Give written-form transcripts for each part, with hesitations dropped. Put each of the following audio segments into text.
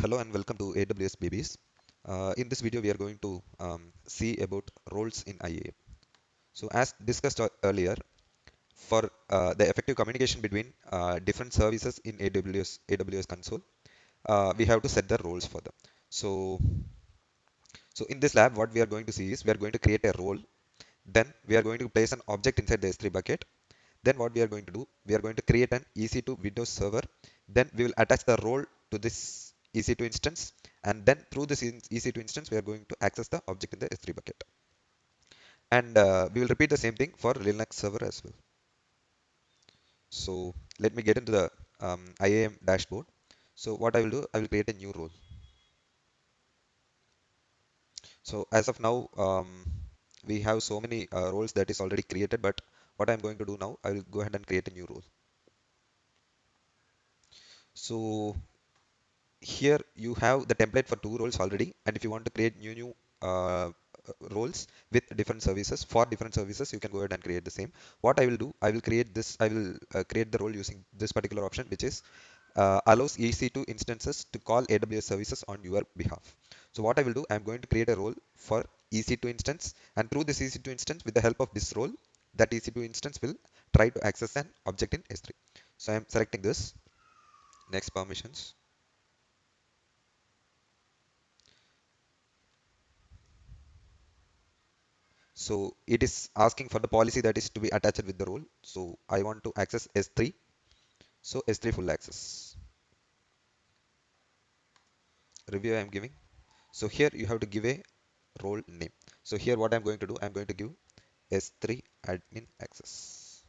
Hello and welcome to AWS Babies. In this video, we are going to see about roles in IAM. So, as discussed earlier, for the effective communication between different services in AWS console, we have to set the roles for them. So, so in this lab, what we are going to see is we are going to create a role. Then we are going to place an object inside the S3 bucket. Then what we are going to do, we are going to create an EC2 Windows server. Then we will attach the role to this EC2 instance. And then through this EC2 instance, we are going to access the object in the S3 bucket. And we will repeat the same thing for Linux server as well. So let me get into the IAM dashboard. So what I will do, I will create a new role. So as of now, we have so many roles that is already created. But what I'm going to do now, I will go ahead and create a new role. So here you have the template for two roles already, and if you want to create new roles with different services for different services, you can go ahead and create the same. What I will do, I will create this, I will create the role using this particular option, which is allows EC2 instances to call AWS services on your behalf. So what I will do, I'm going to create a role for EC2 instance, and through this EC2 instance, with the help of this role, that EC2 instance will try to access an object in S3. So I'm selecting this, next permissions. So it is asking for the policy that is to be attached with the role. So I want to access S3. So S3 full access. Review I am giving. So here you have to give a role name. So here what I'm going to do, I'm going to give S3 admin access.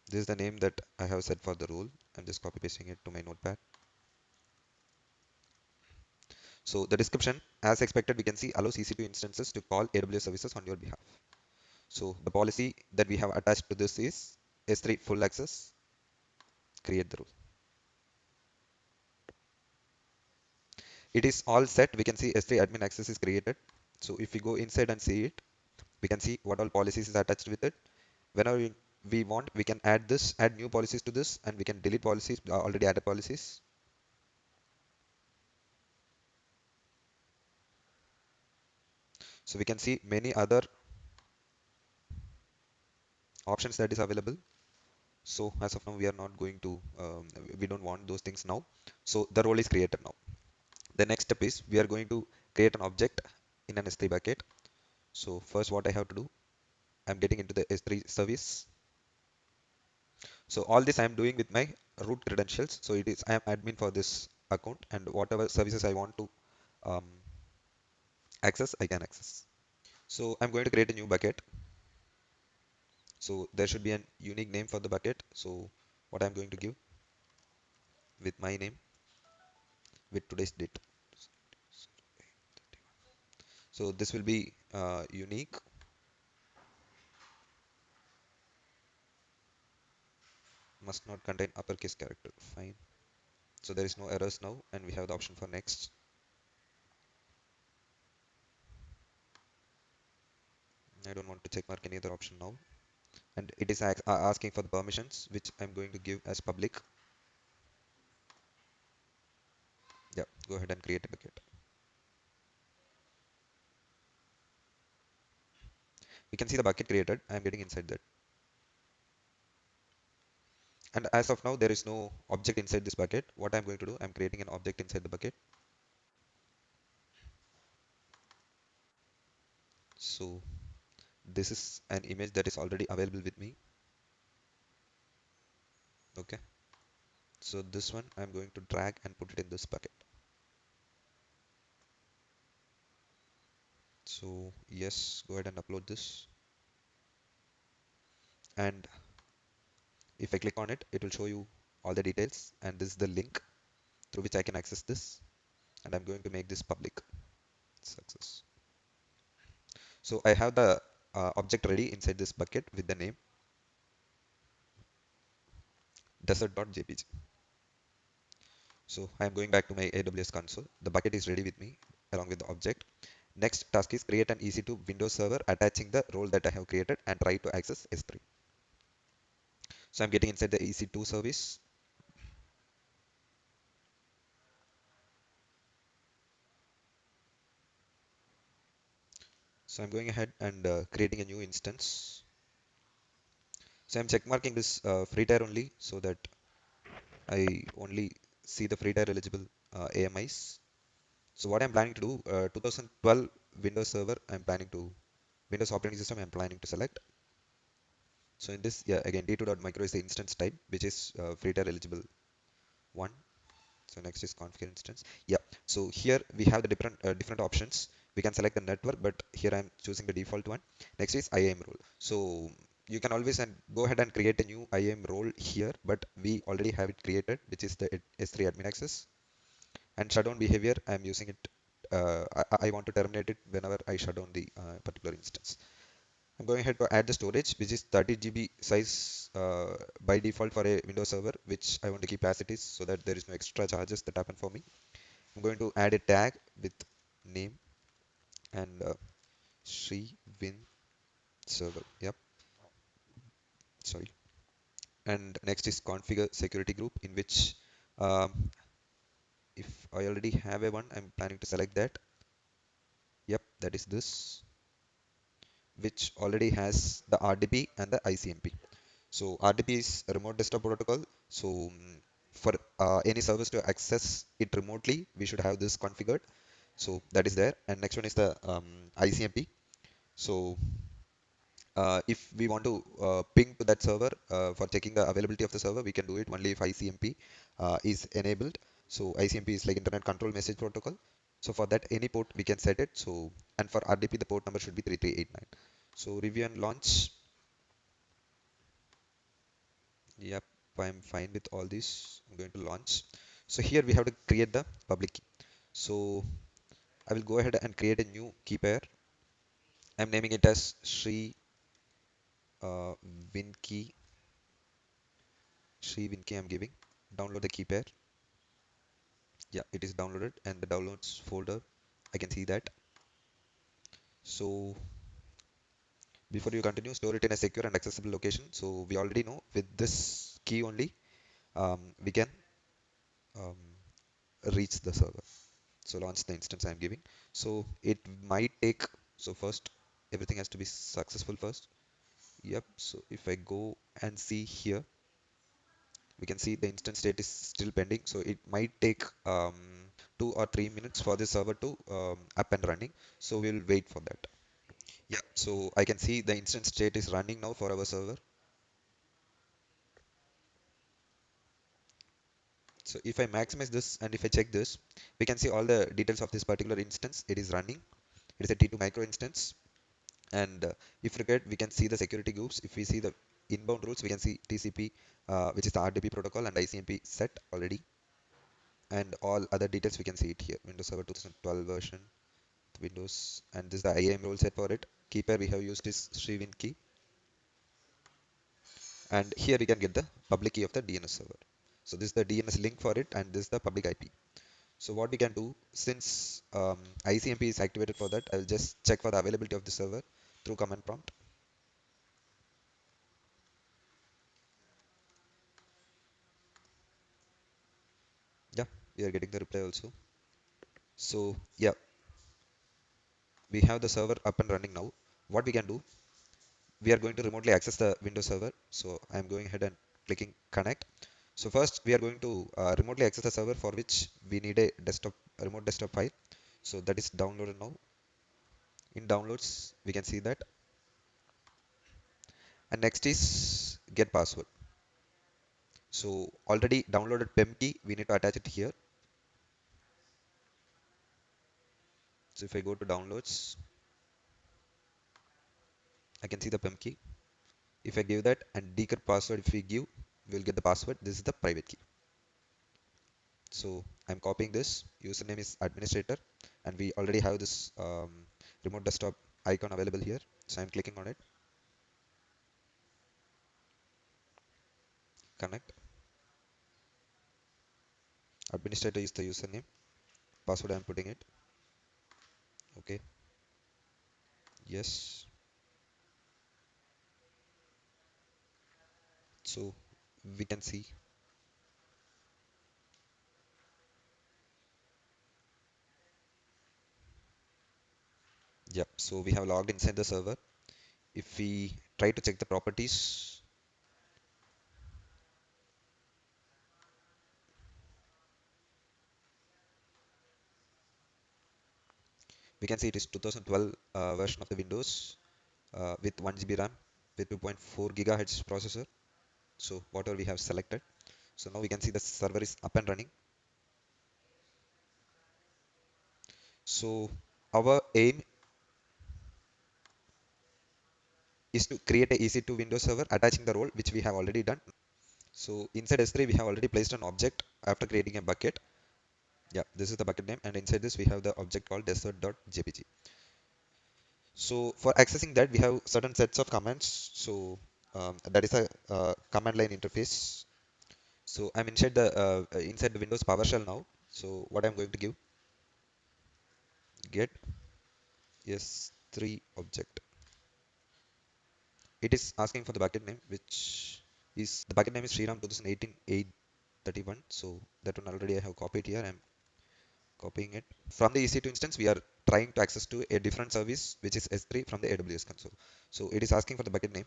This is the name that I have set for the role. I'm just copy pasting it to my notepad. So the description, as expected, we can see allows EC2 instances to call AWS services on your behalf. So the policy that we have attached to this is S3 full access, create the role. It is all set. We can see S3 admin access is created. So if we go inside and see it, we can see what all policies is attached with it. Whenever we want, we can add this, add new policies to this, and we can delete policies, already added policies. So we can see many other options that is available. So as of now, we are not going to, we don't want those things now. So the role is created now. The next step is we are going to create an object in an S3 bucket. So first what I have to do, I'm getting into the S3 service. So all this I am doing with my root credentials. So it is I am admin for this account, and whatever services I want to um, access, I can access. So I'm going to create a new bucket. So there should be a unique name for the bucket. So what I'm going to give with my name with today's date. So this will be unique. Must not contain uppercase character. Fine. So there is no errors now, and we have the option for next. I don't want to check mark any other option now. And it is asking for the permissions, which I'm going to give as public. Yeah, go ahead and create a bucket. We can see the bucket created. I'm getting inside that. And as of now, there is no object inside this bucket. What I'm going to do, I'm creating an object inside the bucket. So this is an image that is already available with me. Okay. So this one I'm going to drag and put it in this bucket. So yes, go ahead and upload this. And if I click on it, it will show you all the details. And this is the link through which I can access this. And I'm going to make this public. Success. So I have the object ready inside this bucket with the name desert.jpg. So I'm going back to my AWS console. The bucket is ready with me along with the object. Next task is create an EC2 Windows server attaching the role that I have created and try to access S3. So I'm getting inside the EC2 service. So I'm going ahead and creating a new instance. So I'm check marking this free tier only so that I only see the free tier eligible AMIs. So what I'm planning to do, 2012 Windows Server, Windows operating system I'm planning to select. So in this, yeah, again, d2.micro is the instance type, which is free tier eligible one. So next is configure instance. Yeah. So here we have the different options. We can select the network, but here I'm choosing the default one. Next is IAM role. So you can always go ahead and create a new IAM role here, but we already have it created, which is the S3 admin access. And shutdown behavior, I'm using it. I want to terminate it whenever I shut down the particular instance. I'm going ahead to add the storage, which is 30 GB size by default for a Windows server, which I want to keep as it is so that there is no extra charges that happen for me. I'm going to add a tag with name and Sri Win server. Yep, sorry. And next is configure security group, in which if I already have a one, I'm planning to select that. Yep, that is this, which already has the RDP and the ICMP. So RDP is a remote desktop protocol. So for any service to access it remotely, we should have this configured. So that is there. And next one is the ICMP. So if we want to ping to that server for checking the availability of the server, we can do it only if ICMP is enabled. So ICMP is like Internet Control Message Protocol. So for that, any port we can set it. So and for RDP, the port number should be 3389. So review and launch. Yep, I'm fine with all this. I'm going to launch. So here we have to create the public key. So I will go ahead and create a new key pair. I'm naming it as Sri uh, Winkey. Sri Winkey I'm giving. Download the key pair. Yeah, it is downloaded and the downloads folder. I can see that. So before you continue, store it in a secure and accessible location. So we already know with this key only, we can um, reach the server. So launch the instance I'm giving. So it might take, so first everything has to be successful first. Yep. So if I go and see here, we can see the instance state is still pending. So it might take 2 or 3 minutes for the server to up and running. So we'll wait for that. Yeah. So I can see the instance state is running now for our server. So if I maximize this and if I check this, we can see all the details of this particular instance. It is running. It is a T2 micro instance. And if required, we can see the security groups. If we see the inbound rules, we can see TCP, which is the RDP protocol, and ICMP set already. And all other details, we can see it here. Windows Server 2012 version, Windows, and this is the IAM role set for it. Key pair we have used is Sriwin key. And here we can get the public key of the DNS server. So this is the DNS link for it, and this is the public IP. So what we can do, since ICMP is activated for that, I'll just check for the availability of the server through command prompt. Yeah, we are getting the reply also. So yeah, we have the server up and running now. What we can do, we are going to remotely access the Windows server. So I'm going ahead and clicking connect. So first we are going to remotely access the server, for which we need a remote desktop file. So that is downloaded now. In downloads, we can see that. And next is get password. So already downloaded PEM key, we need to attach it here. So if I go to downloads, I can see the PEM key. If I give that and decrypt password, if we give, we'll get the password. This is the private key. So I'm copying this. Username is administrator, and we already have this remote desktop icon available here. So I'm clicking on it. Connect. Administrator is the username. Password I'm putting it. Okay. Yes. So we can see. Yep, so we have logged inside the server. If we try to check the properties, we can see it is 2012 version of the Windows with 1 GB RAM with 2.4 gigahertz processor. So whatever we have selected. So now we can see the server is up and running. So our aim is to create a EC2 Windows server attaching the role which we have already done. So inside S3 we have already placed an object after creating a bucket. Yeah, this is the bucket name, and inside this we have the object called desert.jpg. So for accessing that we have certain sets of commands. So that is a command line interface. So I'm inside the Windows PowerShell now. So what I'm going to give, get S3 object. It is asking for the bucket name, which is the bucket name is Sriram 2018 831. So that one already I have copied here. I'm copying it. From the EC2 instance, we are trying to access to a different service, which is S3 from the AWS console. So it is asking for the bucket name.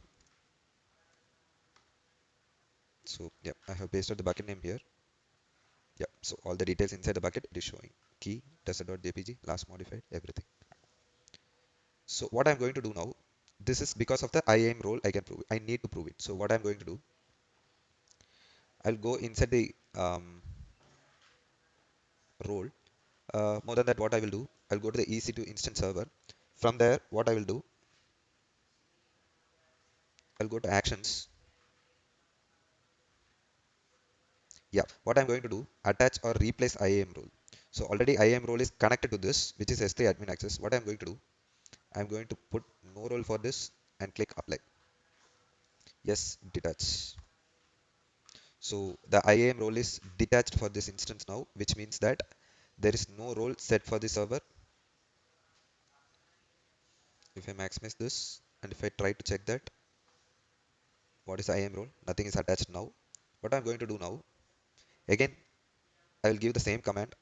So yeah, I have pasted the bucket name here. Yeah, so all the details inside the bucket it is showing. Key, tester.jpg, last modified, everything. So what I'm going to do now, this is because of the IAM role I can prove it. I need to prove it. So what I'm going to do, I'll go inside the role. More than that, what I will do, I'll go to the EC2 instance server. From there, what I will do, I'll go to actions. Yeah, what I'm going to do, attach or replace IAM role. So already IAM role is connected to this, which is S3 admin access. What I'm going to do, I'm going to put no role for this and click apply. Yes, detach. So the IAM role is detached for this instance now, which means that there is no role set for the server. If I maximize this and if I try to check that, what is IAM role? Nothing is attached now. What I'm going to do now, again, I will give the same command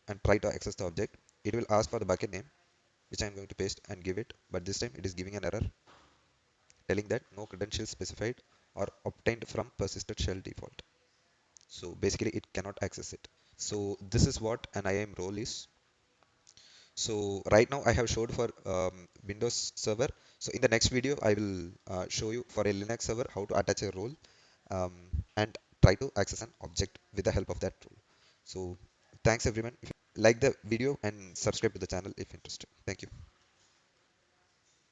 and try to access the object. It will ask for the bucket name, which I'm going to paste and give it, but this time it is giving an error telling that no credentials specified or obtained from persisted shell default. So basically it cannot access it. So this is what an IAM role is. So right now I have showed for Windows server. So in the next video I will show you for a Linux server how to attach a role um, and try to access an object with the help of that role. So thanks everyone. If you like the video and subscribe to the channel if interested. Thank you.